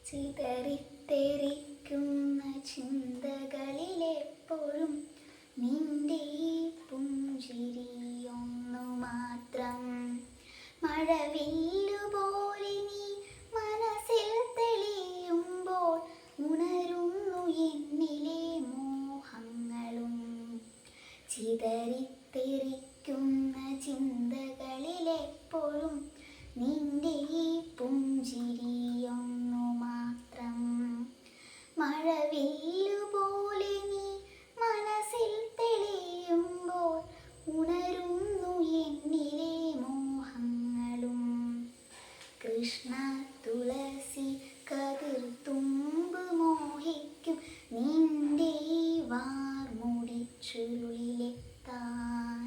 ചിതറിത്തെറിക്കുന്ന ചിന്തകളിലെപ്പോഴും നിന്റെ ഈ പുഞ്ചിരിയൊന്നു മാത്രം. മഴവില്ലുപോലെ നീ മനസ്സിൽ തെളിയുമ്പോൾ ഉണരുന്നു എന്നിലെ മോഹങ്ങളും. ചിതറിത്തെറിക്കുന്ന ചിന്തകളിലെപ്പോഴും നിന്റെ ഈ പുഞ്ചിരിയൊന്നു മാത്രം. മഴവില്ലുപോലെ നീ മനസ്സിൽ തെളിയുമ്പോൾ ഉണരുന്നു എന്നിലെ മോഹങ്ങളും. കൃഷ്ണ തുളസി കതിർത്തുമ്പ് മോഹിക്കും നിന്റെ ഈ വാർമുടി ചുരുളിലെത്താൻ.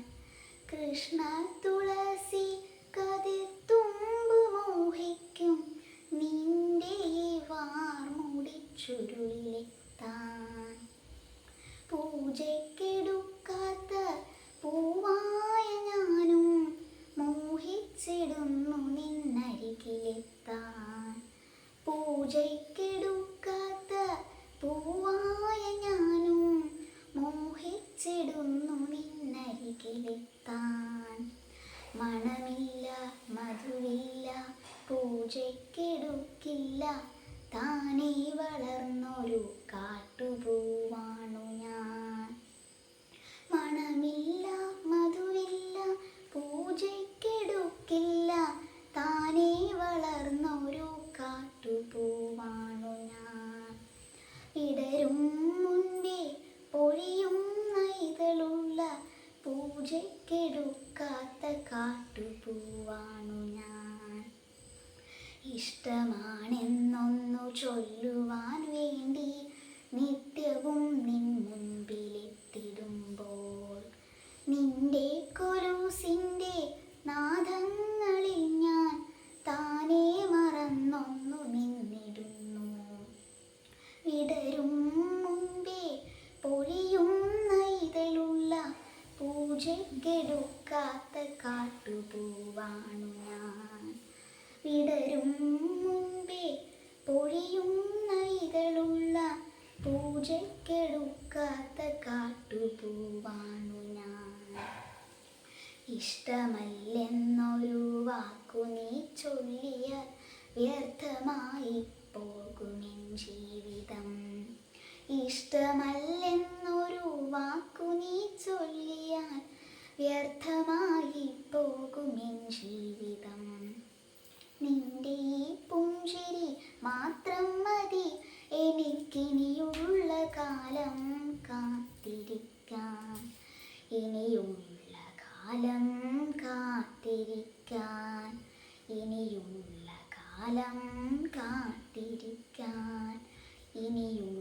കൃഷ്ണ തുളസി കതിർത്തുമ്പ് മോഹിക്കും നിന്റെ ഈ വാർമുടി ചുരുളിലെത്താൻ. പൂജയ്ക്കെടുക്കാത്ത പൂവായ ഞാനും മോഹിച്ചിടുന്നു നിന്നരികിലെത്താൻ. പൂജയ്ക്കെടുക്കാത്ത പൂവായ ഞാനും മോഹിച്ചിടുന്നു നിന്നരികിലെത്താൻ. മണമില്ല മധുവില്ല പൂജയ്ക്കെടുക്കില്ല താനേ വളർന്നൊരു കാട്ടുപൂവാണു ഞാൻ. മണമില്ല മധുവില്ല പൂജയ്ക്കെടുക്കില്ല താനേ വളർന്നൊരു കാട്ടുപൂവാണു ഞാൻ. ഇടരും മുൻപേ പൊഴിയുന്ന ഇതളുള്ള പൂജയ്ക്കെടുക്കാത്ത കാട്ടുപൂവാണു ഞാൻ. ഇഷ്ടമാണെന്നൊന്നു ചൊല്ലുവാൻ വേണ്ടി നിത്യവും നിൻ മുൻപിലെത്തിടുമ്പോൾ നിന്റെ കൊലുസിൻ്റെ നാദങ്ങളിൽ ഞാൻ താനേ മറന്നൊന്നു നിന്നിടുന്നു. വിടരും മുൻപേ പൊഴിയുന്ന ഇതളുള്ള പൂജയ്ക്കെടുക്കാത്ത കാട്ടുപൂവാണു ഞാൻ. വിടരും മുൻപേ പൊഴിയുന്ന ഇതളുള്ള പൂജയ്ക്കെടുക്കാത്ത കാട്ടുപൂവാണു ഞാൻ. ഇഷ്ടമല്ലെന്നൊരു വാക്കു നീ ചൊല്ലിയാൽ വ്യർത്ഥമായി പോകുമെൻ ജീവിതം. ഇഷ്ടമല്ലെന്നൊരു വാക്കു നീ ചൊല്ലിയാൽ വ്യർത്ഥമായി പോകുമെൻ ജീവിതം. നിന്റെ ഈ പുഞ്ചിരി മാത്രം മതി എനിക്കിനിയുള്ള കാലം കാത്തിരിക്കാൻ. ഇനിയുള്ള കാലം കാത്തിരിക്കാൻ. ഇനിയുള്ള കാലം കാത്തിരിക്കാൻ. ഇനിയുള്ള